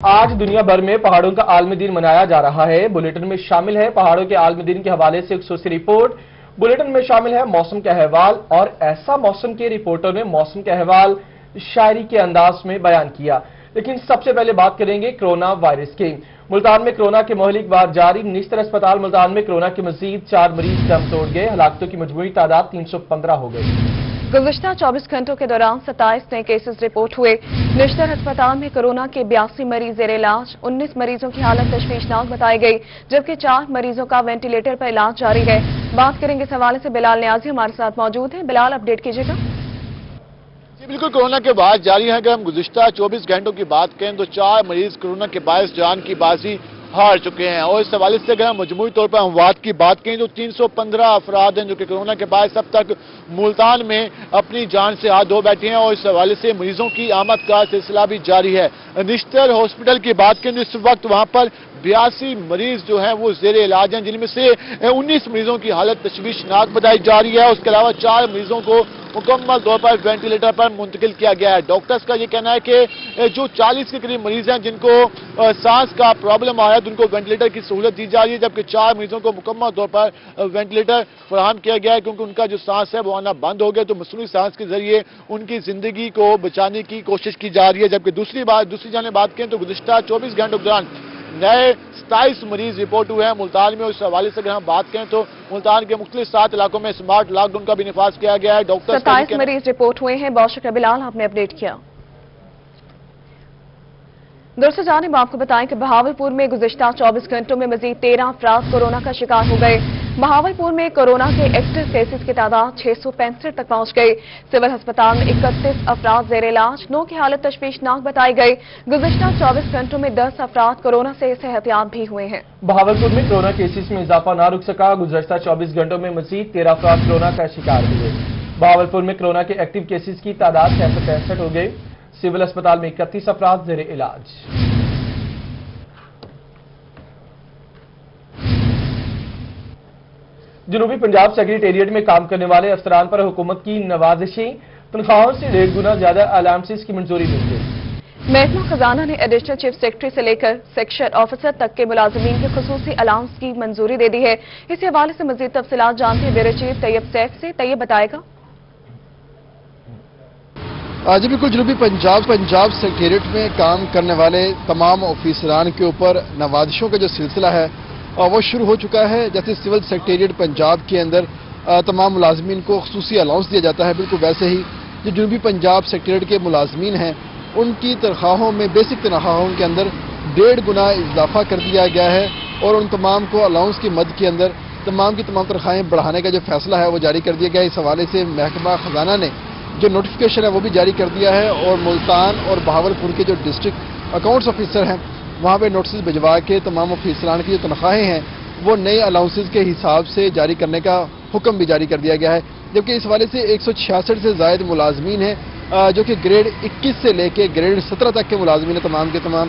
آج دنیا بھر میں پہاڑوں کا عالمی دن منایا جا رہا ہے۔ بلیٹن میں شامل ہے پہاڑوں کے عالمی دن کے حوالے سے ایک خصوصی رپورٹ۔ بلیٹن میں شامل ہے موسم کا احوال، اور ایسا موسم کے رپورٹر نے موسم کا احوال شاعری کے انداز میں بیان کیا۔ لیکن سب سے پہلے بات کریں گے کرونا وائرس کی۔ ملتان میں کرونا کے مہلک وار جاری۔ نشتر اسپتال ملتان میں کرونا کے مزید 4 مریض دم توڑ گئے۔ ہلاکتوں کی مجموعی تعداد 315 ہو گئی۔ گزشتہ 24 گھنٹوں کے دوران 27 نئے کیسز رپورٹ ہوئے۔ نشتر ہسپتال میں کورونا کے 82 مریض زیر علاج، 19 مریضوں کی حالت تشویشناک بتائی گئی، جبکہ 4 مریضوں کا وینٹیلیٹر پر علاج جاری ہے۔ بات کریں گے اس حوالے سے بلال نیازی ہمارے ساتھ موجود ہیں۔ بلال، اپڈیٹ کیجیے گا۔ جی بالکل، کورونا کے بعد جاری ہے۔ اگر ہم گزشتہ 24 گھنٹوں کی بات کریں تو 4 مریض کورونا کے باعث جان کی بازی ہار چکے ہیں، اور اس حوالے سے اگر ہم مجموعی طور پر اموات کی بات کریں تو 315 افراد ہیں جو کہ کورونا کے باعث اب تک ملتان میں اپنی جان سے ہاتھ دھو بیٹھے ہیں، اور اس حوالے سے مریضوں کی آمد کا سلسلہ بھی جاری ہے۔ نشتر ہاسپٹل کی بات کریں تو اس وقت وہاں پر 82 مریض جو ہیں وہ زیر علاج ہیں، جن میں سے 19 مریضوں کی حالت تشویشناک بتائی جا رہی ہے۔ اس کے علاوہ 4 مریضوں کو مکمل طور پر وینٹیلیٹر پر منتقل کیا گیا ہے۔ ڈاکٹرز کا یہ کہنا ہے کہ جو 40 کے قریب مریض ہیں جن کو سانس کا پرابلم آیا ہے، ان کو وینٹیلیٹر کی سہولت دی جا رہی ہے، جبکہ 4 مریضوں کو مکمل طور پر وینٹیلیٹر فراہم کیا گیا ہے، کیونکہ ان کا جو سانس ہے وہ آنا بند ہو گیا، تو مصنوعی سانس کے ذریعے ان کی زندگی کو بچانے کی کوشش کی جا رہی ہے۔ جبکہ دوسری جانب بات کریں تو گزشتہ 24 گھنٹوں کے دوران نئے 27 مریض رپورٹ ہوئے ہیں ملتان میں۔ اس حوالے سے اگر ہم بات کریں تو ملتان کے مختلف 7 علاقوں میں سمارٹ لاک ڈاؤن کا بھی نفاذ کیا گیا ہے۔ ڈاکٹر 27 مریض رپورٹ ہوئے ہیں۔ بہت شکریہ بلال، آپ نے اپڈیٹ کیا۔ دوسری جانب آپ کو بتائیں کہ بہاولپور میں گزشتہ 24 گھنٹوں میں مزید 13 افراد کورونا کا شکار ہو گئے۔ بہاولپور میں کورونا کے ایکٹیو کیسز کی تعداد 665 تک پہنچ گئی۔ سول ہسپتال میں 31 افراد زیر علاج، 9 کی حالت تشویشناک بتائی گئی۔ گزشتہ 24 گھنٹوں میں 10 افراد کورونا سے صحتیاب بھی ہوئے ہیں۔ بہاولپور میں کورونا کیسز میں اضافہ نہ رک سکا۔ گزشتہ 24 گھنٹوں میں مزید 13 افراد کورونا کا شکار ہوئے۔ بہاولپور میں کورونا کے ایکٹیو کیسز کی تعداد 665 ہو گئی۔ سول اسپتال میں 31 افراد زیر علاج۔ جنوبی پنجاب سیکریٹریٹ میں کام کرنے والے افسران پر حکومت کی نوازشیں، تنخواہوں سے 1.5 گنا زیادہ الاؤنسز کی منظوری مل گئی۔ محکمہ خزانہ نے ایڈیشنل چیف سیکرٹری سے لے کر سیکشن آفیسر تک کے ملازمین کے خصوصی الاؤنس کی منظوری دے دی ہے۔ اس حوالے سے مزید تفصیلات جانتے ہیں بیورو چیف طیب سیف سے۔ طیب بتائے گا۔ جی بالکل، جنوبی پنجاب سیکریٹریٹ میں کام کرنے والے تمام آفیسران کے اوپر نوازشوں کا جو سلسلہ ہے وہ شروع ہو چکا ہے۔ جیسے سول سیکریٹریٹ پنجاب کے اندر تمام ملازمین کو خصوصی الاؤنس دیا جاتا ہے، بالکل ویسے ہی جو جنوبی پنجاب سیکریٹریٹ کے ملازمین ہیں ان کی تنخواہوں میں بیسک تنخواہوں کے اندر 1.5 گنا اضافہ کر دیا گیا ہے، اور ان تمام کو الاؤنس کی مد کے اندر تمام کی تمام تنخواہیں بڑھانے کا جو فیصلہ ہے وہ جاری کر دیا گیا ہے۔ اس حوالے سے محکمہ خزانہ نے جو نوٹیفیکیشن ہے وہ بھی جاری کر دیا ہے، اور ملتان اور بہاولپور کے جو ڈسٹرکٹ اکاؤنٹس آفیسر ہیں وہاں پہ نوٹسز بھجوا کے تمام آفیسران کی جو تنخواہیں ہیں وہ نئے الاؤنسز کے حساب سے جاری کرنے کا حکم بھی جاری کر دیا گیا ہے۔ جبکہ اس حوالے سے 166 سے زائد ملازمین ہیں جو کہ گریڈ 21 سے لے کے گریڈ 17 تک کے ملازمین ہیں، تمام کے تمام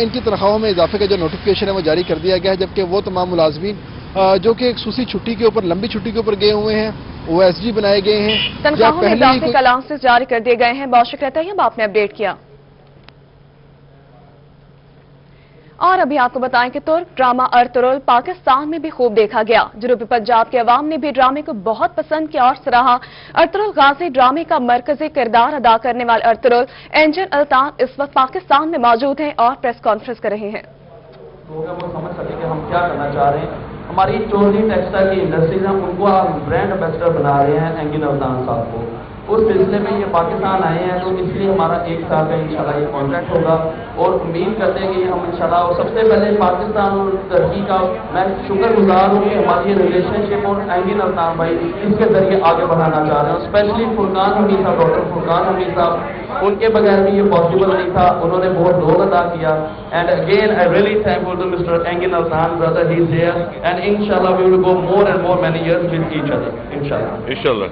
ان کی تنخواہوں میں اضافے کا جو نوٹیفیکیشن ہے وہ جاری کر دیا گیا ہے۔ جبکہ وہ تمام ملازمین جو کہ ایک خصوصی چھٹی کے اوپر لمبی چھٹی کے اوپر گئے ہوئے ہیں وہ ایس ڈی بنائے گئے ہیں، تنخواہوں میں اضافے کے الاؤنسز جاری کر دیے گئے ہیں۔ بہت شکریہ طیب، آپ نے اپڈیٹ کیا۔ اور ابھی آپ کو بتائیں کہ ترک ڈرامہ ارطغرل پاکستان میں بھی خوب دیکھا گیا۔ جنوبی پنجاب کے عوام نے بھی ڈرامے کو بہت پسند کیا اور سراہا۔ ارطغرل غازی ڈرامے کا مرکزی کردار ادا کرنے والے ارطغرل انجن الطان اس وقت پاکستان میں موجود ہیں اور پریس کانفرنس کر رہے ہیں۔ وہ سمجھ سکے کہ ہم کیا کرنا چاہ رہے ہیں۔ ہماری چودھری ٹیکسٹائل کی انڈسٹریز ہیں، ان کو ہم برانڈ ایمبیسڈر بنا رہے ہیں انجن الطان صاحب کو۔ اس سلسلے میں یہ پاکستان آئے ہیں، تو اس لیے ہمارا 1 سال کا انشاءاللہ یہ کانٹریکٹ ہوگا، اور امید کرتے ہیں کہ ہم انشاءاللہ، اور سب سے پہلے پاکستان اور ترکی کا میں شکر گزار ہوں کہ ہماری یہ ریلیشن شپ اور انجن الطان بھائی اس کے ذریعے آگے بڑھانا چاہ رہے ہیں۔ اسپیشلی فرقان حمید صاحب، ڈاکٹر فرقان حمید صاحب، ان کے بغیر بھی یہ پاسبل نہیں تھا، انہوں نے بہت رول ادا کیا۔ And again I really thankful to mister Anjum Altaf brother, he is here, and انشاءاللہ we will go more and more many years with each other انشاءاللہ۔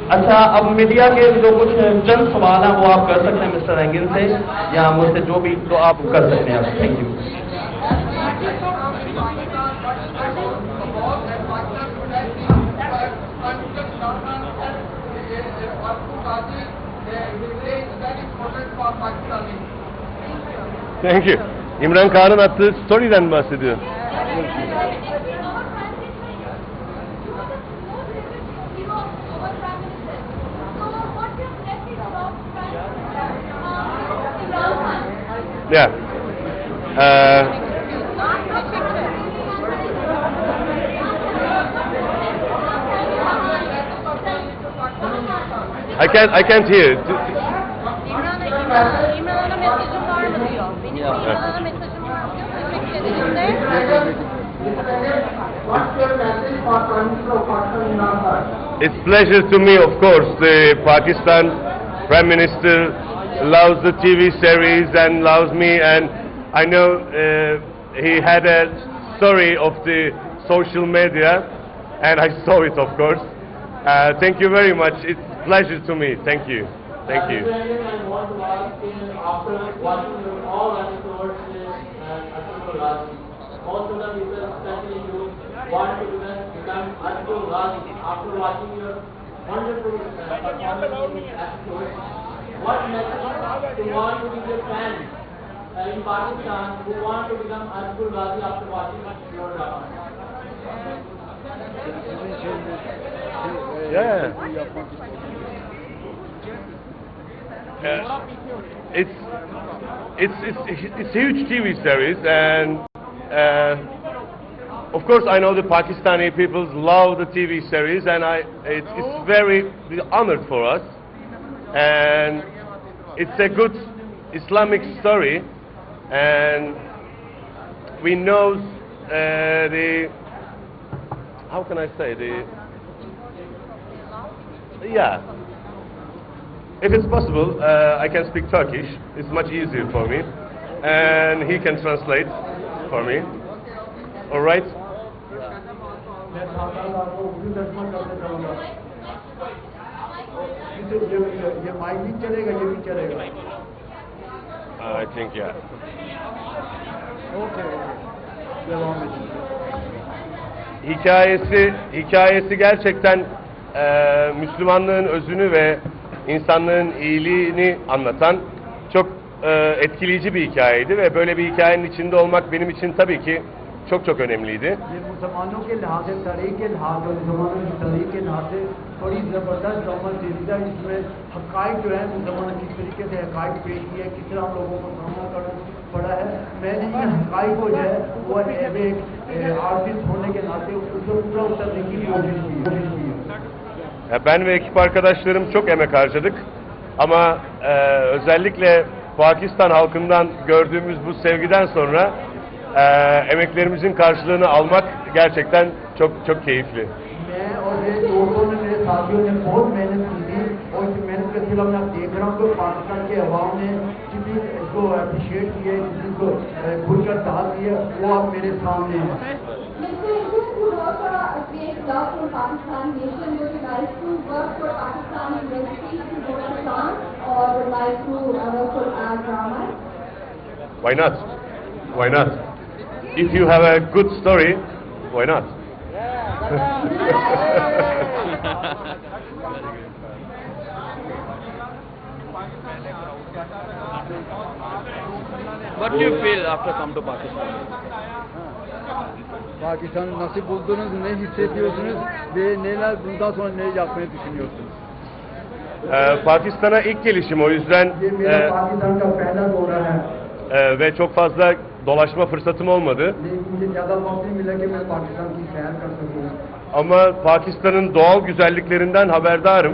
اچھا، اب میڈیا کے جو کچھ چند سوال ہیں وہ آپ کر سکتے ہیں مسٹر اینگن سے، یا مجھ سے جو بھی تو آپ کر سکتے ہیں۔ Thank you. Thank you. İmran Kağan'ın attığı story'den bahsediyor. Yeah. I can't hear. İmran'a mesajım var mı diyor. Benim İmran'a mesajım var mı diyor. Teşekkür ederim de. It's pleasure to me, of course. The Pakistan Prime Minister loves the TV series and loves me, and I know he had a story of the social media, and I saw it, of course. Thank you very much. It's a pleasure to me. Thank you. Thank you. After watching all episodes, most of the people, especially you, want to become Abdul Ghazi after watching your wonderful performance in episodes. What message you want to give your fans in Pakistan who want to become Abdul Ghazi after watching your drama? Yeah. It's huge TV series, and of course I know the Pakistani people love the TV series, and it's very honored for us, and it's a good Islamic story, and we know how can I say yeah. If it's possible, I can speak Turkish. It's much easier for me. And he can translate for me. All right? I think, yeah. Hikayesi gerçekten Müslümanlığın özünü ve insanlığın iyiliğini anlatan çok etkileyici bir hikayeydi ve böyle bir hikayenin içinde olmak benim için tabii ki çok çok önemliydi. مسلمانوں کے لحاظ سے تاریخ کے لحاظ سے مسلمانوں کی تاریخ کے لحاظ سے بڑی زبردست ڈرامہ سیریز ہے جس میں حقائق جو ہے مسلمانوں کس طریقے سے حقائق پیش کیے ہیں کس طرح ہم لوگوں کو سامنا کرنا پڑا ہے میں نے ان حقائق کو جو ہے وہ ایک آرٹسٹ ہونے کے ناطے اس کو پورا اترنے کی کوشش کی Ben ve ekip arkadaşlarım çok emek harcadık ama özellikle Pakistan halkından gördüğümüz bu sevgiden sonra emeklerimizin karşılığını almak gerçekten çok çok keyifli. Why not? Why not? If you have a good story, why not? What do you feel after come to Pakistan? Pakistan'ı nasıl buldunuz, ne hissediyorsunuz ve neler bundan sonra ne yapmayı düşünüyorsunuz? Pakistan'a ilk gelişim, o yüzden ve çok fazla dolaşma fırsatım olmadı. Ama Pakistan'ın doğal güzelliklerinden haberdarım.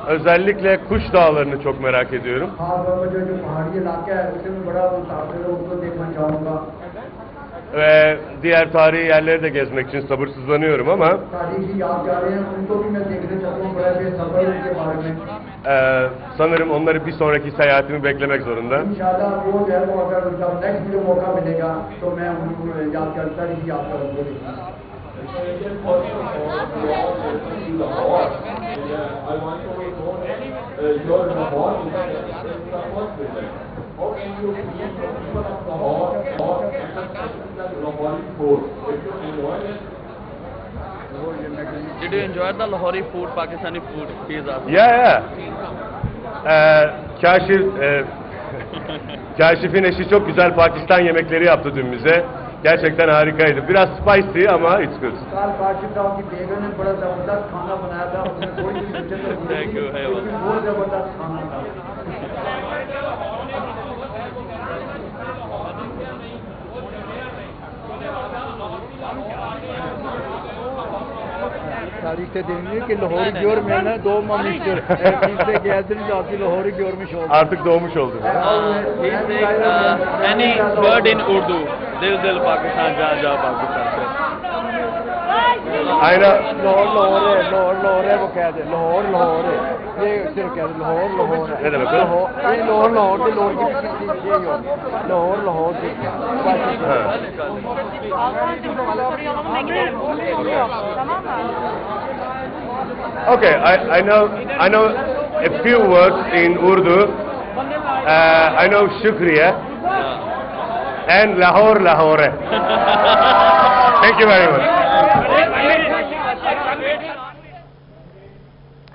Özellikle Kuş Dağları'nı çok merak ediyorum. Ve diğer tarihi yerleri de gezmek için sabırsızlanıyorum ama sanırım onları bir sonraki seyahatimi beklemek zorunda. Did you enjoy the Lahori food, Pakistani food, pizza? Yeah. Kaşif'in eşi çok güzel Pakistan yemekleri yaptı dün bize. Gerçekten harikaydı. Biraz spicy ama it's good. कल काशिफ साहब की बेगम ने बड़ा जबरदस्त खाना बनाया था, उसमें थोड़ी सी मिर्चें तो दी Thank थी, you, है वो। लेकिन बहुत जबरदस्त खाना था। तारीख देंगे कि लाहौर की ओर में ना 2 मिनिस्टर तीसरे गैदर जाती लाहौर की ओर में शोर Artık doğmuş oldu. He said any word in Urdu, Dil Pakistan, Ja Pakistan. Aynen. Lahore है वो कह दे लाहौर है ये सिर्फ कह दे लाहौर है Ne demek o? ये लाहौर की ये लाहौर की Okay, I know a few words in Urdu. I know shukriya and Lahore. Thank you very much.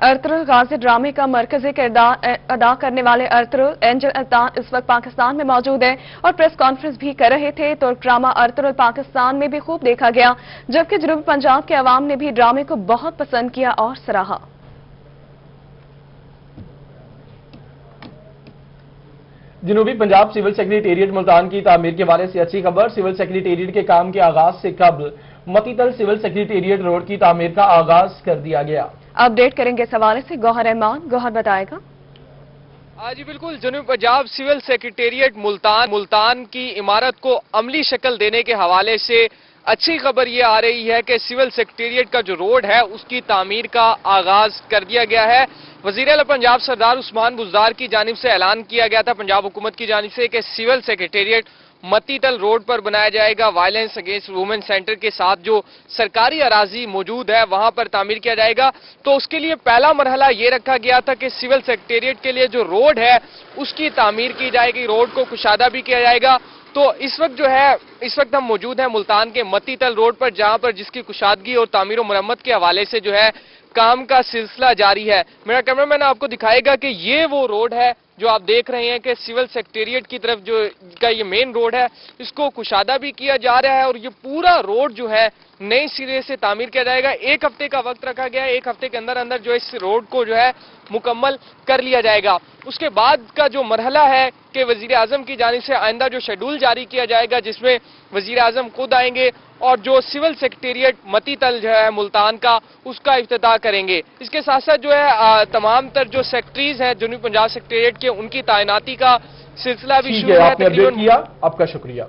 अरतुरुल गाजी ड्रामे का मरकजी किरदार अदा करने वाले अरतुरुल एंजल अल्तान इस वक्त पाकिस्तान में मौजूद है और प्रेस कॉन्फ्रेंस भी कर रहे थे। तो ड्रामा अरतुरुल पाकिस्तान में भी खूब देखा गया, जबकि जनूबी पंजाब के अवाम ने भी ड्रामे को बहुत पसंद किया और सराहा। जनूबी पंजाब सिविल सेक्रेटेरिएट मुल्तान की तामीर के हवाले से अच्छी खबर। सिविल सेक्रेटेरिएट के काम के आगाज से कबल मतीतल सिविल सेक्रेटेरिएट रोड की तामीर का आगाज कर दिया गया। अपडेट करेंगे इस हवाले से गौहर रहमान। गौहर बताएगा। जी बिल्कुल, जनूबी पंजाब सिविल सेक्रेटेरिएट मुल्तान की इमारत को अमली शक्ल देने के हवाले से अच्छी खबर ये आ रही है कि सिविल सेक्रेटेरिएट का जो रोड है उसकी तामीर का आगाज कर दिया गया है। वज़ीर आला पंजाब सरदार उस्मान बुज़दार की जानिब से ऐलान किया गया था पंजाब हुकूमत की जानिब से कि सिविल सेक्रेटेरिएट मतीतल रोड पर बनाया जाएगा। वायलेंस अगेंस्ट वुमेन सेंटर के साथ जो सरकारी अराजी मौजूद है वहां पर तामीर किया जाएगा। तो उसके लिए पहला मरहला ये रखा गया था कि सिविल सेक्रेटेरिएट के लिए जो रोड है उसकी तामीर की जाएगी, रोड को कुशादा भी किया जाएगा। तो इस वक्त हम मौजूद हैं मुल्तान के मतीतल रोड पर, जहां पर जिसकी कुशादगी और तामीर और मुरम्मत के हवाले से जो है काम का सिलसिला जारी है। मेरा कैमरामैन आपको दिखाएगा कि ये वो रोड है जो आप देख रहे हैं कि सिविल सेक्रेटेरिएट की तरफ जो का ये मेन रोड है इसको कुशादा भी किया जा रहा है और ये पूरा रोड जो है नए सिरे से तामीर किया जाएगा। 1 हफ्ते का वक्त रखा गया है, 1 हफ्ते के अंदर अंदर जो इस रोड को जो है मुकम्मल कर लिया जाएगा। उसके बाद का जो मरहला है कि वजीर आजम की जानिब से आइंदा जो शेड्यूल जारी किया जाएगा जिसमें वजीर आजम खुद आएंगे और जो सिविल सेक्रेटेरिएट मतीतल जो है मुल्तान का उसका इफ्तिताह करेंगे। इसके साथ साथ जो है तमाम तर जो सेक्रेटरीज हैं जनूबी पंजाब सेक्रेटेरिएट के उनकी तैनाती का सिलसिला भी शुरू है। आपने अपडेट किया, आपका शुक्रिया।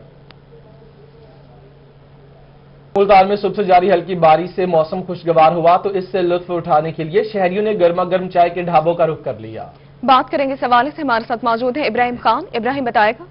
मुल्तान में सुबह से जारी हल्की बारिश से मौसम खुशगवार हुआ, तो इससे लुत्फ उठाने के लिए शहरियों ने गर्मा गर्म चाय के ढाबों का रुख कर लिया। बात करेंगे इस हवाले से, हमारे साथ मौजूद है इब्राहिम खान। इब्राहिम बताएगा।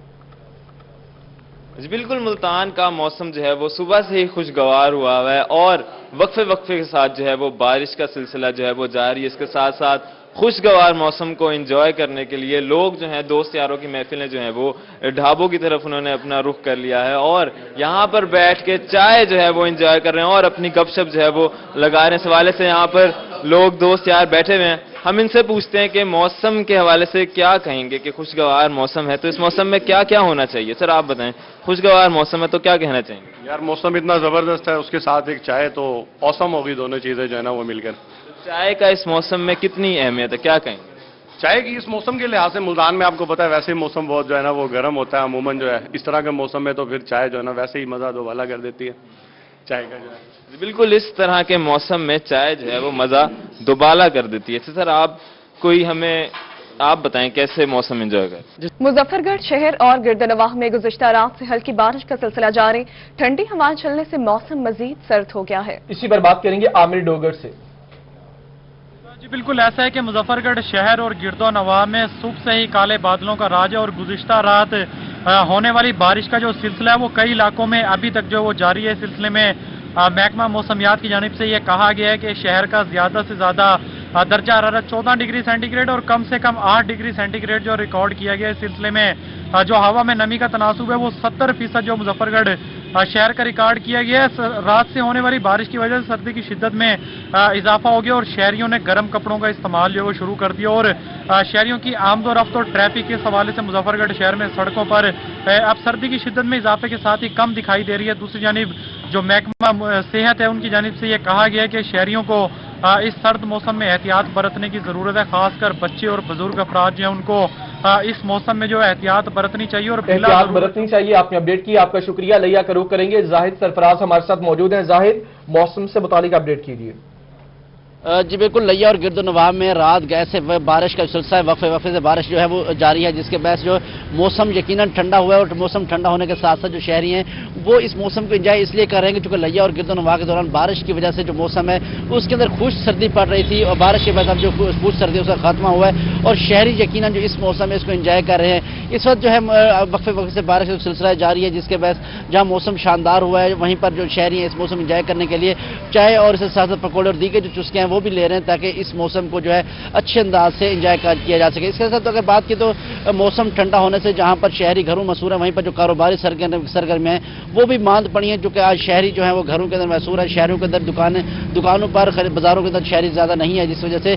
जी बिल्कुल, मुल्तान का मौसम जो है वो सुबह से ही खुशगवार हुआ है और वक्फे के साथ जो है वो बारिश का सिलसिला जो है वो जारी है। इसके साथ साथ खुशगवार मौसम को एंजॉय करने के लिए लोग जो हैं दोस्त यारों की महफिलें जो हैं वो ढाबों की तरफ उन्होंने अपना रुख कर लिया है और यहाँ पर बैठ के चाय जो है वो एंजॉय कर रहे हैं और अपनी गपशप जो है वो लगा रहे हैं। इस हवाले से यहाँ पर लोग दोस्त यार बैठे हुए हैं, हम इनसे पूछते हैं कि मौसम के हवाले से क्या कहेंगे कि खुशगवार मौसम है तो इस मौसम में क्या क्या होना चाहिए। सर आप बताएं, खुशगवार मौसम है तो क्या कहना चाहेंगे? यार मौसम इतना जबरदस्त है, उसके साथ एक चाय तो औसम होगी, दोनों चीजें जो है ना वो मिलकर। चाय का इस मौसम में कितनी अहमियत है, क्या कहेंगे? चाय की इस मौसम के लिहाज से मुल्तान में आपको पता है वैसे ही मौसम बहुत जो है ना वो गर्म होता है अमूमन जो है, इस तरह के मौसम में तो फिर चाय जो है ना वैसे ही मजा दोबाला कर देती है चाय का जो है। बिल्कुल, इस तरह के मौसम में चाय जो है वो मजा दोबाला कर देती है। सर आप बताएं कैसे मौसम एंजॉय करें? मुजफ्फरगढ़ शहर और गिरदनवाह में गुज़िश्ता रात से हल्की बारिश का सिलसिला जारी, ठंडी हवाएं चलने से मौसम मजीद सर्द हो गया है। इसी पर बात करेंगे आमिर डोगर से। जी बिल्कुल ऐसा है कि मुजफ्फरगढ़ शहर और गिरदोनवाह में सुबह से ही काले बादलों का राज है और गुज़िश्ता रात होने वाली बारिश का जो सिलसिला है वो कई इलाकों में अभी तक जो वो जारी है। सिलसिले में महकमा मौसमियात की जानिब से यह कहा गया है कि शहर का ज्यादा से ज्यादा दर्जा हरारत 14 डिग्री सेंटीग्रेड और कम से कम 8 डिग्री सेंटीग्रेड जो रिकॉर्ड किया गया। इस सिलसिले में जो हवा में नमी का तनासुब है वो 70% जो मुजफ्फरगढ़ शहर का रिकॉर्ड किया गया है। रात से होने वाली बारिश की वजह से सर्दी की शिद्दत में इजाफा हो गया और शहरियों ने गर्म कपड़ों का इस्तेमाल जो है शुरू कर दिया और शहरियों की आमदोरफ्त और ट्रैफिक के हवाले से मुजफ्फरगढ़ शहर में सड़कों पर अब सर्दी की शिद्दत में इजाफे के साथ ही कम दिखाई दे रही है। दूसरी जानिब जो महकमा सेहत है उनकी जानिब से यह कहा गया है कि शहरियों को इस सर्द मौसम में एहतियात बरतने की जरूरत है। खासकर बच्चे और बुजुर्ग अफराद जो है उनको इस मौसम में जो है एहतियात बरतनी चाहिए और एहतियात बरतनी चाहिए। आपने अपडेट की, आपका शुक्रिया। लिया का रुख करेंगे, जाहिद सरफराज हमारे साथ मौजूद हैं। जाहिद, मौसम से मुतालिक अपडेट कीजिए। जी बिल्कुल, लिया और गिरदोनवाब में रात गए से बारिश का सिलसिला है, वक्फे से बारिश जो है वो जारी है, जिसके बहस जो मौसम यकीनन ठंडा हुआ है और मौसम ठंडा होने के साथ साथ जो शहरी हैं वो इस मौसम को एंजॉय इसलिए कर रहे हैं क्योंकि लिया और गिरदोनवाब के दौरान बारिश की वजह से जो मौसम है उसके अंदर खुश सर्दी पड़ रही थी और बारिश के बाद अब जो खुश सर्दी उसका खात्मा हुआ है और शहरी यकीनन जो इस मौसम में इसको एंजॉय कर रहे हैं। इस वक्त जो है वक्फे से बारिश का सिलसिला जारी है, जिसके बहस जहाँ मौसम शानदार हुआ है वहीं पर जो शहरी हैं इस मौसम एंजॉय करने के लिए चाय और इसके साथ साथ पकौड़े और दीगर जो चुस्के हैं वो भी ले रहे हैं ताकि इस मौसम को जो है अच्छे अंदाज से एंजॉय किया जा सके। इसके साथ अगर बात की तो मौसम ठंडा होने से जहां पर शहरी घरों मशहूर है वहीं पर जो कारोबारी सरगर्मियां हैं वो भी मांद पड़ी हैं, जो कि आज शहरी जो है वो घरों के अंदर मशहूर है। शहरों के अंदर दुकानों पर बाजारों के अंदर शहरी ज्यादा नहीं है, जिस वजह से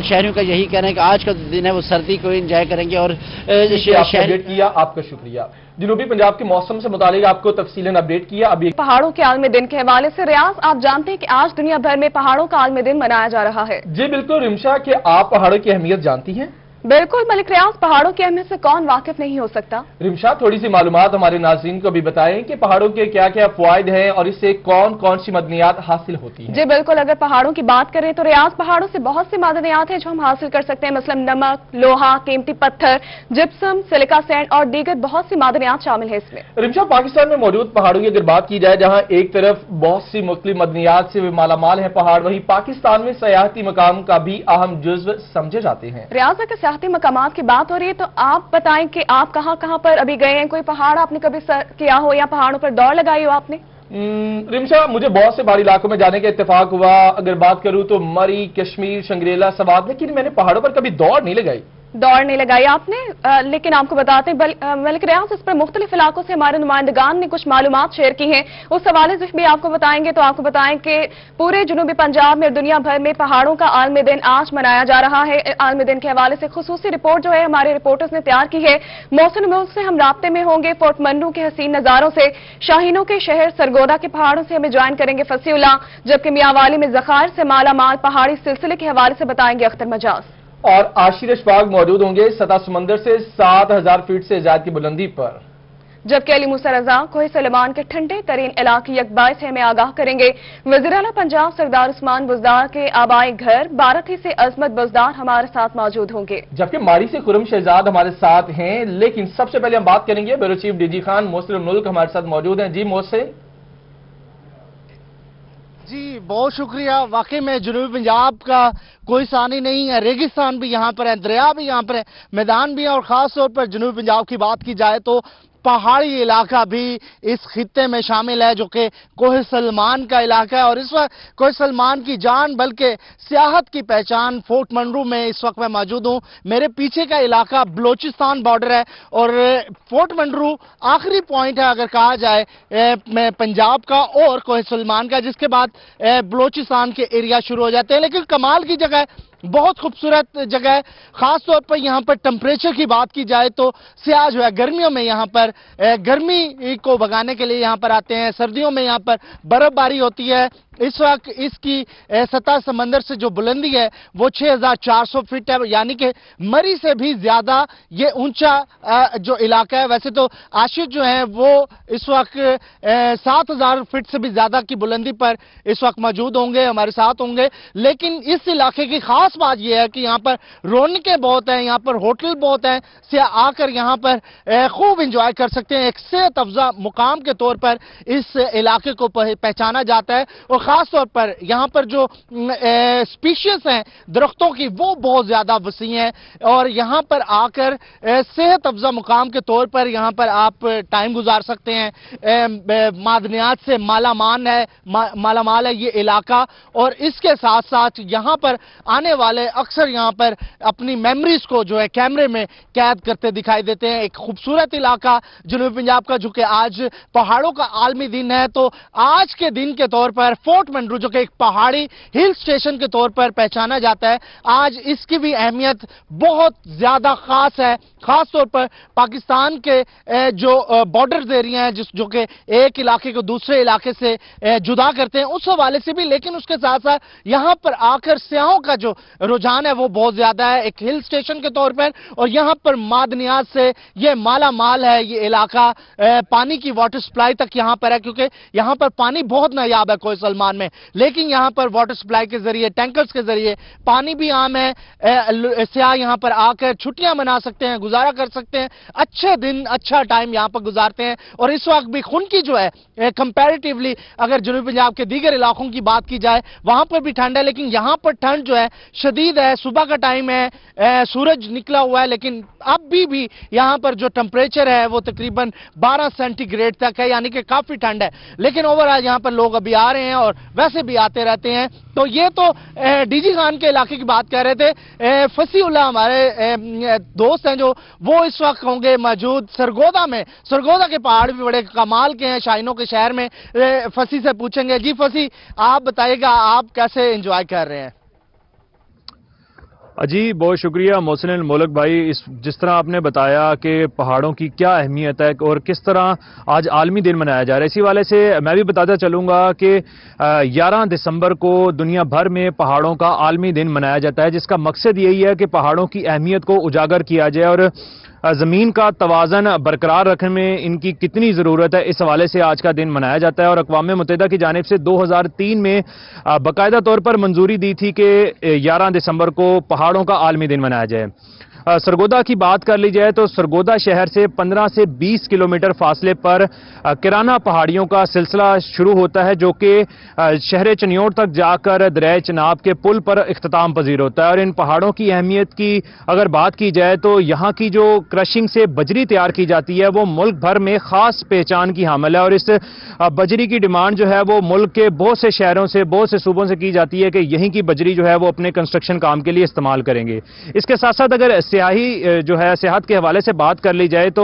शहरियों का यही कहना है कि आज का दिन है वो सर्दी को एंजॉय करेंगे। और किया, आपका शुक्रिया। जनूबी पंजाब के मौसम से मुतालिक आपको तफसीलन अपडेट किया। अभी पहाड़ों के आलमी दिन के हवाले से रियाज, आप जानते हैं कि आज दुनिया भर में पहाड़ों का आलमी दिन मनाया जा रहा है। जी बिल्कुल रिमशा, कि आप पहाड़ों की अहमियत जानती हैं? बिल्कुल मलिक रियाज, पहाड़ों की अहमियत से कौन वाकिफ नहीं हो सकता। रिमशा, थोड़ी सी मालूमात हमारे नाज़रीन को भी बताएं कि पहाड़ों के क्या क्या फायदे हैं और इससे कौन कौन सी मदनियात हासिल होती हैं। जी बिल्कुल, अगर पहाड़ों की बात करें तो रियाज पहाड़ों से बहुत सी मदनियात है जो हम हासिल कर सकते हैं, मसलन नमक, लोहा, कीमती पत्थर, जिप्सम, सिलिका सैंड और दीगर बहुत सी मदनियात शामिल है इसमें। रिमशा, पाकिस्तान में मौजूद पहाड़ों की अगर बात की जाए, जहाँ एक तरफ बहुत सी मुख्तलिफ मदनियात से मालामाल है पहाड़, वहीं पाकिस्तान में सयाहती मकाम का भी अहम जुज्व समझे जाते हैं। रियाज, अगर सयाहती मकामात की बात हो रही है तो आप बताएं कि आप कहां कहां पर अभी गए हैं, कोई पहाड़ आपने कभी सर किया हो या पहाड़ों पर दौड़ लगाई हो आपने? रिमशा, मुझे बहुत से बाहरी इलाकों में जाने का इत्तेफाक हुआ। अगर बात करूं तो मरी, कश्मीर, शंग्रीला, सवात, लेकिन मैंने पहाड़ों पर कभी दौड़ नहीं लगाई। दौड़ नहीं लगाई आपने, लेकिन आपको बताते हैं मलिक रियाज इस पर मुख्तलिफ इलाकों से हमारे नुमाइंदगान ने कुछ मालूमात शेयर की हैं, उस हवाले से भी आपको बताएंगे। तो आपको बताएं कि पूरे जनूबी पंजाब में दुनिया भर में पहाड़ों का आलमी दिन आज मनाया जा रहा है। आलमी दिन के हवाले से खुसूसी रिपोर्ट जो है हमारे रिपोर्टर्स ने तैयार की है। मौसम मुल्क से हम राब्ते में होंगे, पोर्ट मन्नू के हसीन नजारों से, शाहीनों के शहर सरगोदा के पहाड़ों से हमें ज्वाइन करेंगे फसीउल्लाह, जबकि मियांवाली में ज़खायर से मालामाल पहाड़ी सिलसिले के हवाले से बताएंगे अख्तर मजाज। और आशिर अशफाक मौजूद होंगे सतह समंदर से 7000 फीट से ज्यादा की बुलंदी पर, जबकि अली मूसा रजा कोहे सलेमान के ठंडे तरीन इलाके यकबाइस है में आगाह करेंगे। वज़ीर आला पंजाब सरदार उस्मान बुज़दार के आबाई घर बाराथी से अजमत बुज़दार हमारे साथ मौजूद होंगे, जबकि मारी से खुरम शहजाद हमारे साथ हैं। लेकिन सबसे पहले हम बात करेंगे bureau chief DG Khan Mohsin मुल्क हमारे साथ मौजूद हैं। जी मोहसिन। जी बहुत शुक्रिया। वाकई में जनूबी पंजाब का कोई सानी नहीं है, रेगिस्तान भी यहाँ पर है, दरिया भी यहाँ पर है, मैदान भी है और खास तौर पर जनूबी पंजाब की बात की जाए तो पहाड़ी इलाका भी इस खित्ते में शामिल है, जो कि कोहे सलमान का इलाका है। और इस वक्त कोहे सलमान की जान बल्कि सियाहत की पहचान फोर्ट मंडरू में इस वक्त मैं मौजूद हूँ। मेरे पीछे का इलाका बलोचिस्तान बॉर्डर है और फोर्ट मंडरू आखिरी पॉइंट है अगर कहा जाए पंजाब का और कोहे सलमान का, जिसके बाद बलोचिस्तान के एरिया शुरू हो जाते हैं। लेकिन कमाल की जगह, बहुत खूबसूरत जगह है। खास तौर पर यहाँ पर टेम्परेचर की बात की जाए तो सियाह जो है गर्मियों में यहाँ पर गर्मी को भगाने के लिए यहाँ पर आते हैं, सर्दियों में यहाँ पर बर्फबारी होती है। इस वक्त इसकी सतह समंदर से जो बुलंदी है वो 6400 फीट है, यानी कि मरी से भी ज्यादा ये ऊंचा जो इलाका है। वैसे तो आशिक जो है वो इस वक्त 7000 फीट से भी ज्यादा की बुलंदी पर इस वक्त मौजूद होंगे, हमारे साथ होंगे। लेकिन इस इलाके की खास बात यह है कि यहाँ पर रौनकें बहुत हैं, यहाँ पर होटल बहुत हैं, से आकर यहाँ पर खूब इंजॉय कर सकते हैं। एक सेहत अफजा मुकाम के तौर पर इस इलाके को पहचाना जाता है। और खास तौर पर यहाँ पर जो स्पीशीज हैं दरख्तों की वो बहुत ज्यादा वसी हैं और यहाँ पर आकर सेहत अफजा मुकाम के तौर पर यहाँ पर आप टाइम गुजार सकते हैं। मादनियात से मालामाल है ये इलाका और इसके साथ साथ यहाँ पर आने वाले अक्सर यहाँ पर अपनी मेमोरीज को जो है कैमरे में कैद करते दिखाई देते हैं। एक खूबसूरत इलाका जनूबी पंजाब का, जो कि आज पहाड़ों का आलमी दिन है, तो आज के दिन के तौर पर फोर्ट मंडरू जो कि एक पहाड़ी हिल स्टेशन के तौर पर पहचाना जाता है, आज इसकी भी अहमियत बहुत ज्यादा खास है। खास तौर पर पाकिस्तान के जो बॉर्डर्स एरिया हैं जो कि एक इलाके को दूसरे इलाके से जुदा करते हैं, उस हवाले से भी, लेकिन उसके साथ साथ यहां पर आकर सियाहों का जो रुझान है वो बहुत ज्यादा है एक हिल स्टेशन के तौर पर। और यहां पर मादनियात से ये माला माल है ये इलाका। पानी की वाटर सप्लाई तक यहां पर है, क्योंकि यहां पर पानी बहुत नायाब है कोई सलमान में, लेकिन यहां पर वाटर सप्लाई के जरिए, टैंकर्स के जरिए पानी भी आम है। सियाह यहां पर आकर छुट्टियां मना सकते हैं, गुजारा कर सकते हैं, अच्छे दिन अच्छा टाइम यहां पर गुजारते हैं। और इस वक्त भी खुनकी जो है कंपैरेटिवली अगर जनूबी पंजाब के दीगर इलाकों की बात की जाए वहां पर भी ठंड है, लेकिन यहां पर ठंड जो है शदीद है। सुबह का टाइम है, सूरज निकला हुआ है, लेकिन अब भी यहां पर जो टेम्परेचर है वो तकरीबन 12 सेंटीग्रेड तक है, यानी कि काफी ठंड है। लेकिन ओवरऑल यहां पर लोग अभी आ रहे हैं और वैसे भी आते रहते हैं। तो ये तो डीजी खान के इलाके की बात कर रहे थे। फसीउल्लाह हमारे दोस्त हैं जो वो इस वक्त होंगे मौजूद सरगोदा में। सरगोदा के पहाड़ भी बड़े कमाल के हैं, शाइनों के शहर में। फसी से पूछेंगे। जी फसी, आप बताइएगा आप कैसे एंजॉय कर रहे हैं? जी बहुत शुक्रिया मोहसिन मोलक भाई। जिस तरह आपने बताया कि पहाड़ों की क्या अहमियत है और किस तरह आज आलमी दिन मनाया जा रहा है, इसी वाले से मैं भी बताता चलूँगा कि 11 दिसंबर को दुनिया भर में पहाड़ों का आलमी दिन मनाया जाता है, जिसका मकसद यही है कि पहाड़ों की अहमियत को उजागर किया जाए और ज़मीन का तवाज़न बरकरार रखने में इनकी कितनी ज़रूरत है, इस हवाले से आज का दिन मनाया जाता है। और अक़वाम मुत्तहिदा की जानिब से 2003 में बाकायदा तौर पर मंजूरी दी थी कि 11 दिसंबर को पहाड़ों का आलमी दिन मनाया जाए। सरगोदा की बात कर ली जाए तो सरगोदा शहर से 15 से 20 किलोमीटर फासले पर किराना पहाड़ियों का सिलसिला शुरू होता है, जो कि शहर चनियोट तक जाकर दरिया चनाब के पुल पर इख्तिताम पजीर होता है। और इन पहाड़ों की अहमियत की अगर बात की जाए तो यहाँ की जो क्रशिंग से बजरी तैयार की जाती है वो मुल्क भर में ख़ास पहचान की हामिल है। और इस बजरी की डिमांड जो है वो मुल्क के बहुत से शहरों से, बहुत से सूबों से की जाती है कि यहीं की बजरी जो है वो अपने कंस्ट्रक्शन काम के लिए इस्तेमाल करेंगे। इसके साथ साथ अगर सियाही जो है सेहत के हवाले से बात कर ली जाए तो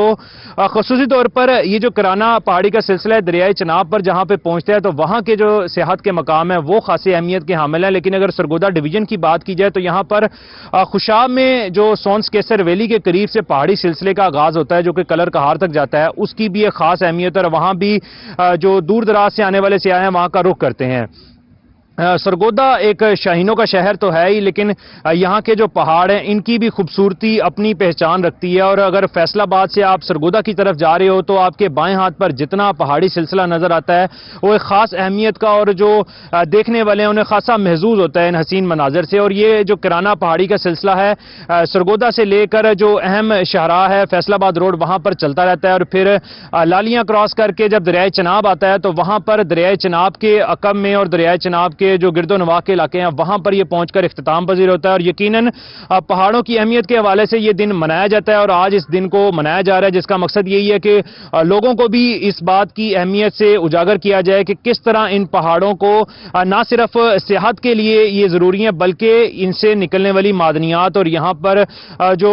ख़ुसूसी तौर पर ये जो किराना पहाड़ी का सिलसिला है दरियाए चनाब पर जहां पे पहुंचता है तो वहां के जो सेहत के मकाम है वो खासी अहमियत के हामिल है। लेकिन अगर सरगोदा डिवीजन की बात की जाए तो यहाँ पर खुशाब में जो सोन्स केसर वैली के करीब से पहाड़ी सिलसिले का आगाज होता है, जो कि कलर कहार तक जाता है, उसकी भी एक खास अहमियत है। और वहां भी जो दूर दराज से आने वाले सियाह हैं वहां का रुख करते हैं। सरगोदा एक शाहीनों का शहर तो है ही, लेकिन यहाँ के जो पहाड़ हैं इनकी भी खूबसूरती अपनी पहचान रखती है। और अगर फैसलाबाद से आप सरगोदा की तरफ जा रहे हो तो आपके बाएं हाथ पर जितना पहाड़ी सिलसिला नजर आता है वो एक खास अहमियत का, और जो देखने वाले हैं उन्हें खासा महसूस होता है इन हसीन मनाजर से। और ये जो किराना पहाड़ी का सिलसिला है सरगोदा से लेकर जो अहम शाहराह है फैसलाबाद रोड वहां पर चलता रहता है, और फिर लालियां क्रॉस करके जब दरियाए चनाब आता है तो वहां पर दरियाए चनाब के अकब में और दरियाए चनाब के जो गिरदो नवाह के इलाके हैं वहां पर यह पहुंचकर इख्तिताम पजीर होता है। और यकीनन पहाड़ों की अहमियत के हवाले से यह दिन मनाया जाता है और आज इस दिन को मनाया जा रहा है, जिसका मकसद यही है कि लोगों को भी इस बात की अहमियत से उजागर किया जाए कि किस तरह इन पहाड़ों को ना सिर्फ सेहत के लिए ये जरूरी है बल्कि इनसे निकलने वाली मादनियात और यहाँ पर जो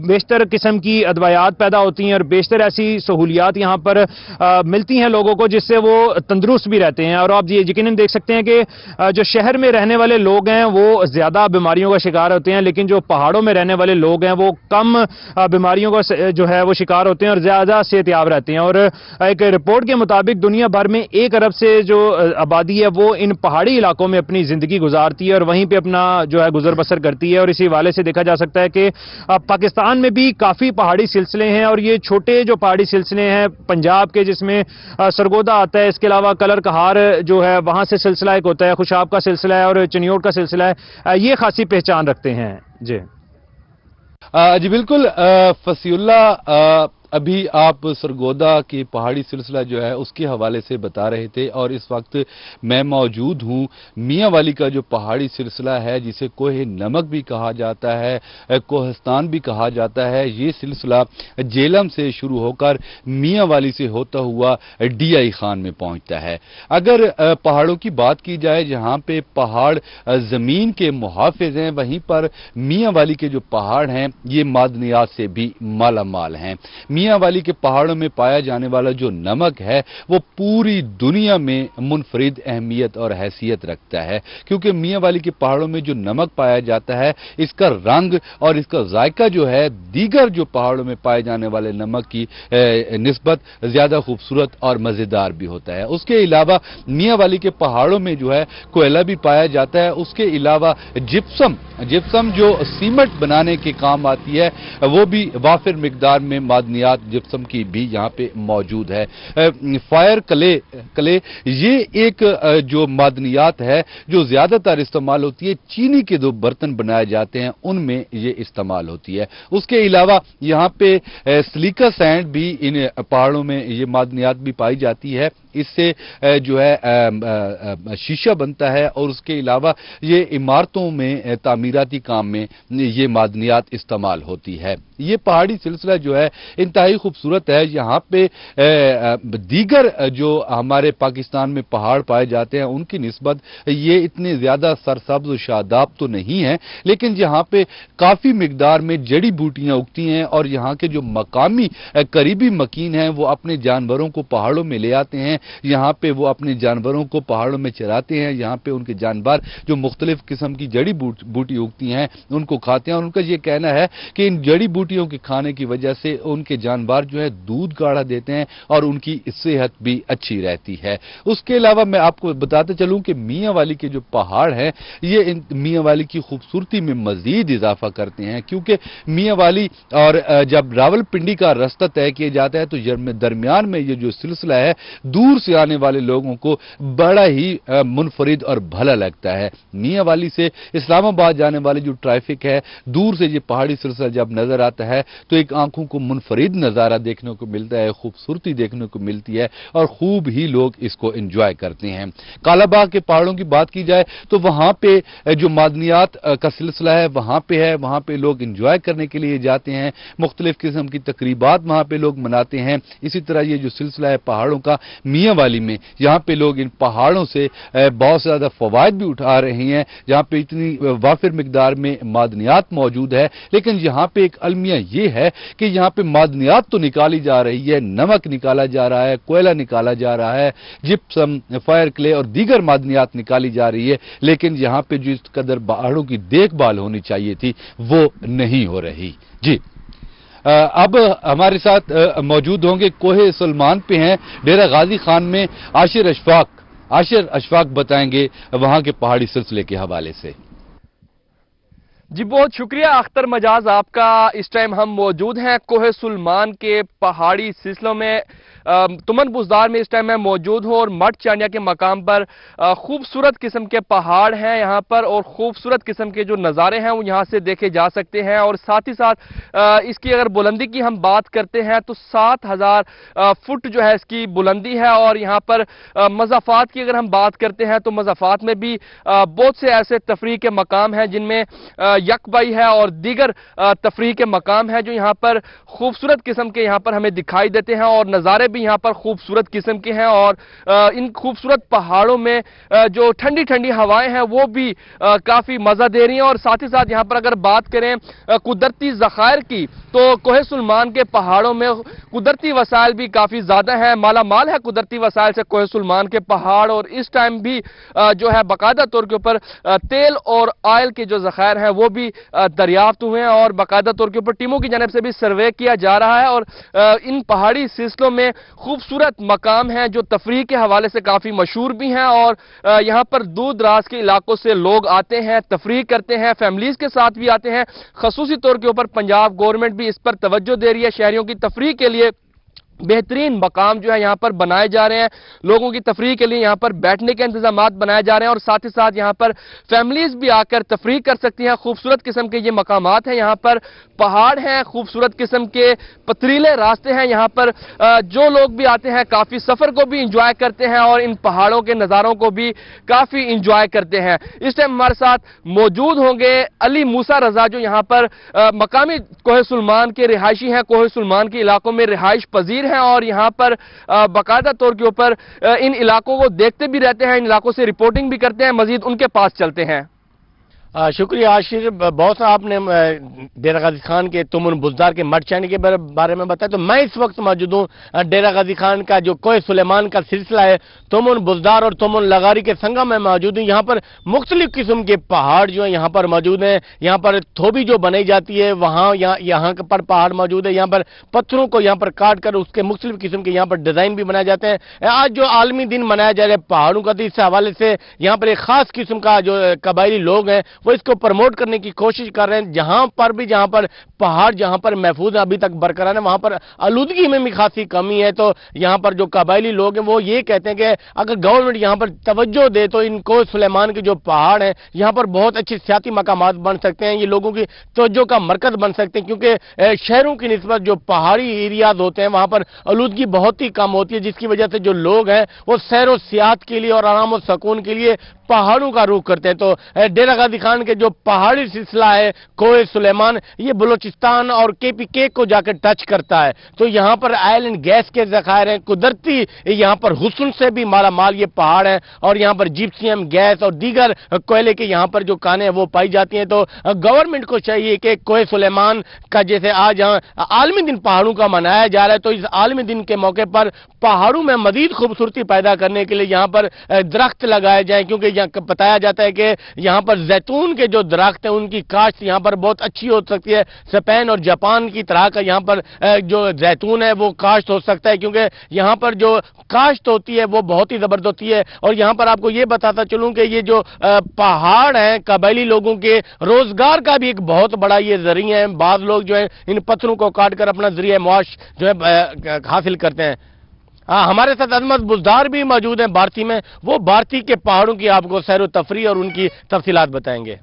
बेशतर किस्म की अदवायात पैदा होती हैं और बेशतर ऐसी सहूलियात यहाँ पर मिलती हैं लोगों को जिससे वो तंदुरुस्त भी रहते हैं। और आप ये यकीनन देख सकते हैं कि जो शहर में रहने वाले लोग हैं वो ज्यादा बीमारियों का शिकार होते हैं, लेकिन जो पहाड़ों में रहने वाले लोग हैं वो कम बीमारियों का जो है वो शिकार होते हैं और ज्यादा सेहतयाब रहते हैं। और एक रिपोर्ट के मुताबिक दुनिया भर में 1 अरब से जो आबादी है वो इन पहाड़ी इलाकों में अपनी जिंदगी गुजारती है और वहीं पे अपना जो है गुजर बसर करती है। और इसी हवाले से देखा जा सकता है कि पाकिस्तान में भी काफी पहाड़ी सिलसिले हैं, और ये छोटे जो पहाड़ी सिलसिले हैं पंजाब के जिसमें सरगोदा आता है, इसके अलावा कलर कहार जो है वहां से सिलसिला एक होता है, खुशाब का सिलसिला है और चनियोट का सिलसिला है, ये खासी पहचान रखते हैं। जी जी बिल्कुल फसीउल्ला, अभी आप सरगोदा की पहाड़ी सिलसिला जो है उसके हवाले से बता रहे थे और इस वक्त मैं मौजूद हूँ मियांवाली का जो पहाड़ी सिलसिला है जिसे कोहे नमक भी कहा जाता है, कोहस्तान भी कहा जाता है। ये सिलसिला जेलम से शुरू होकर मियांवाली से होता हुआ डीआई खान में पहुंचता है। अगर पहाड़ों की बात की जाए जहां पे पहाड़ जमीन के मुहाफिज हैं, वहीं पर मियांवाली के जो पहाड़ हैं ये मादनियात से भी माला माल हैं। मियांवाली के पहाड़ों में पाया जाने वाला जो नमक है वो पूरी दुनिया में मुनफरिद अहमियत और हैसियत रखता है, क्योंकि मियांवाली के पहाड़ों में जो नमक पाया जाता है इसका रंग और इसका जायका जो है दीगर जो पहाड़ों में पाए जाने वाले नमक की निस्बत ज्यादा खूबसूरत और मजेदार भी होता है। उसके अलावा मियांवाली के पहाड़ों में जो है कोयला भी पाया जाता है। उसके अलावा जिप्सम जो सीमेंट बनाने के काम आती है वो भी वाफिर मिकदार में मादनियात जिप्सम की भी यहाँ पे मौजूद है। फायर कले ये एक जो मादनियात है जो ज्यादातर इस्तेमाल होती है, चीनी के दो बर्तन बनाए जाते हैं उनमें ये इस्तेमाल होती है। उसके अलावा यहाँ पे सिलिका सैंड भी इन पहाड़ों में ये मादनियात भी पाई जाती है। इससे जो है शीशा बनता है और उसके अलावा ये इमारतों में तामीराती काम में ये मादनियात इस्तेमाल होती है। ये पहाड़ी सिलसिला जो है इंतहाई खूबसूरत है। यहाँ पे दीगर जो हमारे पाकिस्तान में पहाड़ पाए जाते हैं उनकी निस्बत ये इतने ज्यादा सरसब्ज और शादाब तो नहीं है, लेकिन यहाँ पे काफी मिकदार में जड़ी बूटियां उगती हैं और यहाँ के जो मकामी करीबी मकीन हैं वो अपने जानवरों को पहाड़ों में ले आते हैं। यहाँ पे वो अपने जानवरों को पहाड़ों में चराते हैं। यहाँ पे उनके जानवर जो मुख्तलिफ किस्म की जड़ी बूटी उगती हैं उनको खाते हैं और उनका ये कहना है कि इन जड़ी बूटियों के खाने की वजह से उनके जानवर जो है दूध गाढ़ा देते हैं और उनकी सेहत भी अच्छी रहती है। उसके अलावा मैं आपको बताते चलूं कि मियांवाली के जो पहाड़ हैं ये मियांवाली की खूबसूरती में मजीद इजाफा करते हैं, क्योंकि मियांवाली और जब रावलपिंडी का रास्ता तय किया जाता है तो दरमियान में ये जो सिलसिला है दूर से आने वाले लोगों को बड़ा ही मुनफरिद और भला लगता है। मियांवाली से इस्लामाबाद जाने वाली जो ट्रैफिक है, दूर से ये पहाड़ी सिलसिला जब नजर आता है तो एक आंखों को मुनफरिद नजारा देखने को मिलता है, खूबसूरती देखने को मिलती है और खूब ही लोग इसको एंजॉय करते हैं। कालाबाग के पहाड़ों की बात की जाए तो वहां पे जो मादनियात का सिलसिला है वहां पे लोग एंजॉय करने के लिए जाते हैं। मुख्तलिफ किस्म की तकरीबात वहां पे लोग मनाते हैं। इसी तरह ये जो सिलसिला है पहाड़ों का मियांवाली में, यहाँ पे लोग इन पहाड़ों से बहुत ज्यादा फवायद भी उठा रहे हैं। यहाँ पे इतनी वाफिर मिकदार में मादनियात मौजूद है, लेकिन यहाँ पे एक अलमिया ये है कि यहाँ पे मादनियात तो निकाली जा रही है, नमक निकाला जा रहा है, कोयला निकाला जा रहा है, जिप्सम, फायर क्ले और दीगर मादनियात निकाली जा रही है, लेकिन यहाँ पे जिस कदर पहाड़ों की देखभाल होनी चाहिए थी वो नहीं हो रही। जी अब हमारे साथ मौजूद होंगे कोहे सलमान पे हैं डेरा गाजी खान में आशिर अशफाक बताएंगे वहां के पहाड़ी सिलसिले के हवाले से। जी बहुत शुक्रिया अख्तर मजाज आपका। इस टाइम हम मौजूद हैं कोहे सुलमान के पहाड़ी सिलसिलों में, तुमन बुजदार में इस टाइम मैं मौजूद हूं और मठ चांडिया के मकाम पर खूबसूरत किस्म के पहाड़ हैं यहाँ पर और खूबसूरत किस्म के जो नज़ारे हैं वो यहाँ से देखे जा सकते हैं। और साथ ही साथ इसकी अगर बुलंदी की हम बात करते हैं तो 7000 फुट जो है इसकी बुलंदी है। और यहाँ पर मज़ाफ़ात की अगर हम बात करते हैं तो मज़ाफ़ात में भी बहुत से ऐसे तफरीह के मकाम हैं जिनमें यकबाई है और दीगर तफरीह के मकाम है जो यहाँ पर खूबसूरत किस्म के यहाँ पर हमें दिखाई देते हैं और नज़ारे भी यहाँ पर खूबसूरत किस्म के हैं। और इन खूबसूरत पहाड़ों में जो ठंडी ठंडी हवाएं हैं वो भी काफी मजा दे रही हैं। और साथ ही साथ यहाँ पर अगर बात करें कुदरती ज़खायर की तो कोहे सुलमान के पहाड़ों में कुदरती वसाइल भी काफी ज्यादा है, माला माल है कुदरती वसाइल से कोहे सुलमान के पहाड़। और इस टाइम भी जो है बाकायदा तौर के ऊपर तेल और ऑयल के जो ज़खायर हैं वो भी दरियाफ्त हुए हैं और बाकायदा तौर के ऊपर टीमों की जानिब से भी सर्वे किया जा रहा है। और इन पहाड़ी सिलसिलों में खूबसूरत मकाम हैं जो तफरीह के हवाले से काफी मशहूर भी हैं और यहाँ पर दूर दराज के इलाकों से लोग आते हैं, तफरीह करते हैं, फैमिलीज के साथ भी आते हैं। खसूसी तौर के ऊपर पंजाब गवर्नमेंट भी इस पर तवज्जो दे रही है, शहरियों की तफरीह के लिए बेहतरीन मकाम जो है यहाँ पर बनाए जा रहे हैं। लोगों की तफरीह के लिए यहाँ पर बैठने के इंतजामात बनाए जा रहे हैं और साथ ही साथ यहाँ पर फैमिलीज भी आकर तफरीह कर सकती हैं। खूबसूरत किस्म के ये मकामात हैं, यहाँ पर पहाड़ हैं, खूबसूरत किस्म के पथरीले रास्ते हैं। यहाँ पर जो लोग भी आते हैं काफी सफर को भी इंजॉय करते हैं और इन पहाड़ों के नज़ारों को भी काफी इंजॉय करते हैं। इस टाइम हमारे साथ मौजूद होंगे अली मूसा रजा, जो यहाँ पर मकामी कोहे सुलेमान के रिहायशी हैं, कोहे सुलेमान के इलाकों में रिहाइश पजीर हैं और यहाँ पर बाकायदा तौर के ऊपर इन इलाकों को देखते भी रहते हैं, इन इलाकों से रिपोर्टिंग भी करते हैं। मजीद उनके पास चलते हैं। शुक्रिया आशिर, बहुत सा आपने डेरा गाजी खान के तुमन बुजदार के मठ चैन के बारे में बताया। तो मैं इस वक्त मौजूद हूँ डेरा गाजी खान का जो कोहे सुलेमान का सिलसिला है, तुमन बुजदार और तुमन लगारी के संगम में मौजूद हूँ। यहाँ पर मुख्तलिफ किस्म के पहाड़ जो है यहाँ पर मौजूद हैं। यहाँ पर थोबी जो बनाई जाती है वहाँ यहाँ पर पहाड़ मौजूद है। यहाँ पर पत्थरों को यहाँ पर काट कर उसके मुख्तलिफ किस्म के यहाँ पर डिजाइन भी बनाए जाते हैं। आज जो आलमी दिन मनाया जा रहा है पहाड़ों का, तो इस हवाले से यहाँ पर एक खास किस्म का जो कबायली लोग हैं वो इसको प्रमोट करने की कोशिश कर रहे हैं। जहां पर पहाड़ जहां पर महफूज अभी तक बरकरार है, वहां पर आलूदगी में भी खासी कमी है। तो यहां पर जो कबायली लोग हैं वो ये कहते हैं कि अगर गवर्नमेंट यहां पर तवज्जो दे तो इन कोहे सुलेमान के जो पहाड़ हैं यहां पर बहुत अच्छे सियाती मकामात बन सकते हैं, ये लोगों की तवज्जो का मरकज बन सकते हैं। क्योंकि शहरों की निस्बत जो पहाड़ी एरियाज होते हैं वहां पर आलूदगी बहुत ही कम होती है, जिसकी वजह से जो लोग हैं वो सैर व सियाहत के लिए और आराम और सुकून के लिए पहाड़ों का रुख करते हैं। तो डेरा गाजी खान के जो पहाड़ी सिलसिला है कोहे सुलेमान, ये बलूचिस्तान और KPK को जाकर टच करता है। तो यहाँ पर ऑयल एंड गैस के ज़खायर हैं, कुदरती यहाँ पर हुस्न से भी माला माल ये पहाड़ है और यहाँ पर जिप्सियम गैस और दीगर कोयले के यहाँ पर जो कानें हैं वो पाई जाती हैं। तो गवर्नमेंट को चाहिए कि कोहे सुलेमान का जैसे आज यहाँ आलमी दिन पहाड़ों का मनाया जा रहा है, तो इस आलमी दिन के मौके पर पहाड़ों में मजीद खूबसूरती पैदा करने के लिए यहाँ पर दरख्त लगाए जाए। क्योंकि यहाँ बताया जाता है कि यहाँ पर जैतून के जो दरख्त है उनकी काश्त यहाँ पर बहुत अच्छी हो सकती है। स्पेन और जापान की तरह का यहाँ पर जो जैतून है वो काश्त हो सकता है, क्योंकि यहाँ पर जो काश्त होती है वो बहुत ही जबरदस्त होती है। और यहाँ पर आपको ये बताता चलूं कि ये जो पहाड़ हैं कबायली लोगों के रोजगार का भी एक बहुत बड़ा ये जरिया है। बाद लोग जो है इन पत्थरों को काट कर अपना जरिया मुआश जो है हासिल करते हैं। हमारे साथ अजमत बुजदार भी मौजूद हैं भारती में, वो भारती के पहाड़ों की आपको सैर व तफरीह और उनकी तफसीलात बताएंगे।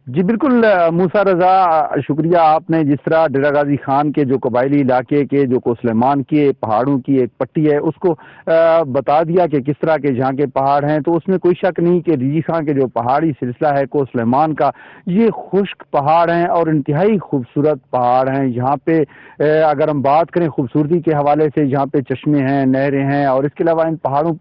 जी बिल्कुल मूसा रजा, शुक्रिया। आपने जिस तरह डेरा गाजी खान के जो कबायली इलाके के जो कोहे सुलेमान के पहाड़ों की एक पट्टी है उसको बता दिया कि किस तरह के जहाँ के पहाड़ हैं, तो उसमें कोई शक नहीं कि रेगी खान के जो पहाड़ी सिलसिला है कोहे सुलेमान का, ये खुश्क पहाड़ हैं और इंतहाई खूबसूरत पहाड़ हैं। यहाँ पे अगर हम बात करें खूबसूरती के हवाले से, यहाँ पे चश्मे हैं, नहरें हैं और इसके अलावा इन पहाड़ों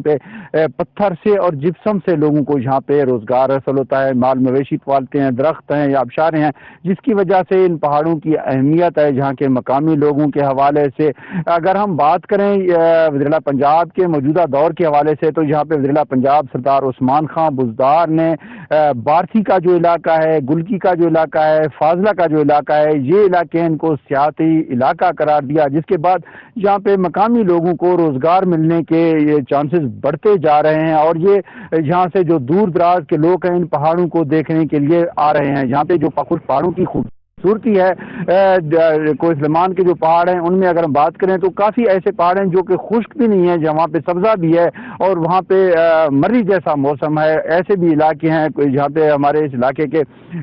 पे पत्थर से और जिप्सम से लोगों को यहाँ पे रोजगार हासिल होता है, माल मवेशी पालते हैं, दरख्त हैं या आबशारें हैं, जिसकी वजह से इन पहाड़ों की अहमियत है यहाँ के मकामी लोगों के हवाले से। अगर हम बात करें वज़ीर-ए-आला पंजाब के मौजूदा दौर के हवाले से, तो यहाँ पे वज़ीर-ए-आला पंजाब सरदार उस्मान खां बुजदार ने बारथी का जो इलाका है, गुलकी का जो इलाका है, फाजला का जो इलाका है, ये इलाके इनको सियाती इलाका करार दिया, जिसके बाद यहाँ पे मकामी लोगों को रोजगार मिलने के ये चांसेस बढ़ते जा रहे हैं और ये यहाँ से जो दूर दराज के लोग हैं इन पहाड़ों को देखने के लिए आ रहे हैं। यहाँ पे जो पहाड़ों की खूबसूरती है, कोहे सुलेमान के जो पहाड़ हैं उनमें अगर हम बात करें तो काफ़ी ऐसे पहाड़ हैं जो कि खुश्क भी नहीं है, जहाँ पे सब्जा भी है और वहाँ पे मर्री जैसा मौसम है। ऐसे भी इलाके हैं जहाँ पे हमारे इस इलाके के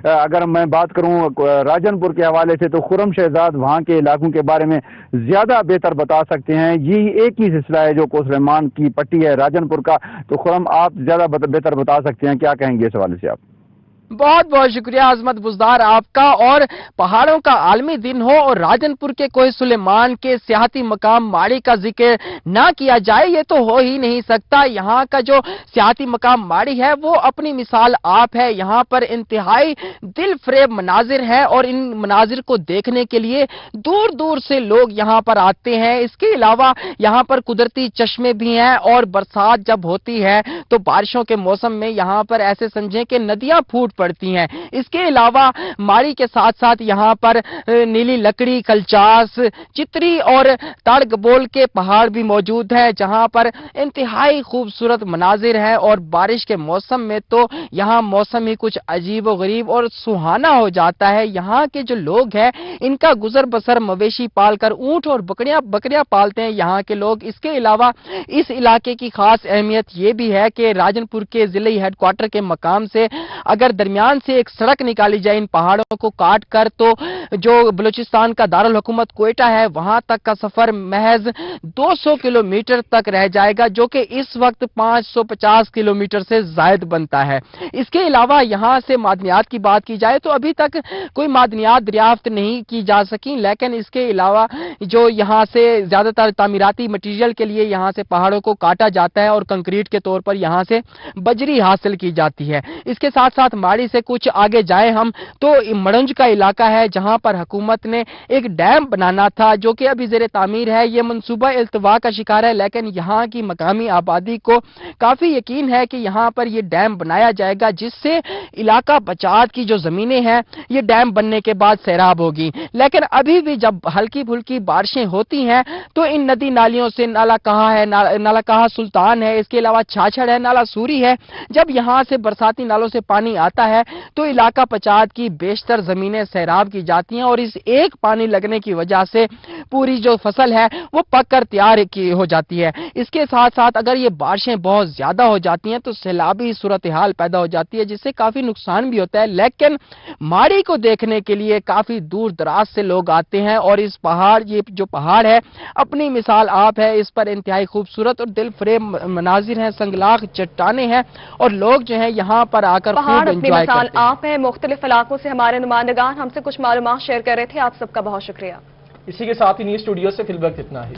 अगर मैं बात करूँ राजनपुर के हवाले से, तो खुर्रम शहजाद वहाँ के इलाकों के बारे में ज़्यादा बेहतर बता सकते हैं। ये एक ही सिलसिला है जो कोहे सुलेमान की पट्टी है राजनपुर का। तो खुर्रम आप ज़्यादा बेहतर बता सकते हैं, क्या कहेंगे इस हवाले से आप? बहुत बहुत शुक्रिया अजमत बुजदार आपका। और पहाड़ों का आलमी दिन हो और राजनपुर के कोहे सुलेमान के सियाहती मकाम माड़ी का जिक्र ना किया जाए ये तो हो ही नहीं सकता। यहाँ का जो सियाहती मकाम माड़ी है वो अपनी मिसाल आप है। यहाँ पर इंतहाई दिल फरेब मनाजिर है और इन मनाजिर को देखने के लिए दूर दूर से लोग यहाँ पर आते हैं। इसके अलावा यहाँ पर कुदरती चश्मे भी हैं और बरसात जब होती है तो बारिशों के मौसम में यहाँ पर ऐसे समझें कि नदियां फूट पड़ती हैं। इसके अलावा माड़ी के साथ साथ यहाँ पर नीली लकड़ी, कलचास, चित्री और ताड़गबोल के पहाड़ भी मौजूद है, जहाँ पर इंतहाई खूबसूरत मनाजिर है। और बारिश के मौसम में तो यहाँ मौसम ही कुछ अजीब व गरीब और सुहाना हो जाता है। यहाँ के जो लोग हैं इनका गुजर बसर मवेशी पालकर, ऊंट और बकरियां पालते हैं यहाँ के लोग। इसके अलावा इस इलाके की खास अहमियत ये भी है कि राजनपुर के जिले हेडक्वार्टर के मकाम से अगर दरमियान से एक सड़क निकाली जाए इन पहाड़ों को काट कर, तो जो बलूचिस्तान का दारुल हुकूमत कोयटा है वहां तक का सफर महज 200 किलोमीटर तक रह जाएगा, जो कि इस वक्त 550 किलोमीटर से जायद बनता है। इसके अलावा यहाँ से मादनियात की बात की जाए तो अभी तक कोई मादनियात दरियाफ्त नहीं की जा सकी, लेकिन इसके अलावा जो यहाँ से ज्यादातर तामीराती मटीरियल के लिए यहाँ से पहाड़ों को काटा जाता है और कंक्रीट के तौर पर यहाँ से बजरी हासिल की जाती है। इसके साथ साथ माड़ी से कुछ आगे जाए हम तो मड़ंज का इलाका है, जहाँ पर हुकूमत ने एक डैम बनाना था जो कि अभी ज़ेरे तामीर है। ये मंसूबा इल्तवा का शिकार है, लेकिन यहाँ की मकामी आबादी को काफी यकीन है कि यहाँ पर ये डैम बनाया जाएगा, जिससे इलाका बचात की जो जमीनें हैं ये डैम बनने के बाद सैराब होगी। लेकिन अभी भी जब हल्की फुल्की बारिशें होती हैं तो इन नदी नालियों से नाला कहा है, नाला कहा सुल्तान है, इसके अलावा छाछड़ है, नाला सूरी है, जब यहाँ से बरसाती नालों से पानी आता है तो इलाका बचात की बेशतर जमीनें सैराब की जाती हैं और इस एक पानी लगने की वजह से पूरी जो फसल है वो पक कर तैयार की हो जाती है। इसके साथ साथ अगर ये बारिशें बहुत ज्यादा हो जाती हैं तो सैलाबी सूरत हाल पैदा हो जाती है, जिससे काफी नुकसान भी होता है। लेकिन माड़ी को देखने के लिए काफी दूर दराज से लोग आते हैं और इस पहाड़, ये जो पहाड़ है अपनी मिसाल आप है, इस पर इंतहाई खूबसूरत और दिल फरेब मनाजिर हैं, संगलाख चट्टाने हैं और लोग जो है यहाँ पर आकर पहाड़ खूब अपनी एंजॉय मिसाल करते हैं। आप है। मुख्तलिफ इलाकों से हमारे नुमाइंदगान हमसे कुछ मालूमात शेयर कर रहे थे, आप सबका बहुत शुक्रिया। इसी के साथ ही न्यूज स्टूडियो से फिल वक्त इतना ही।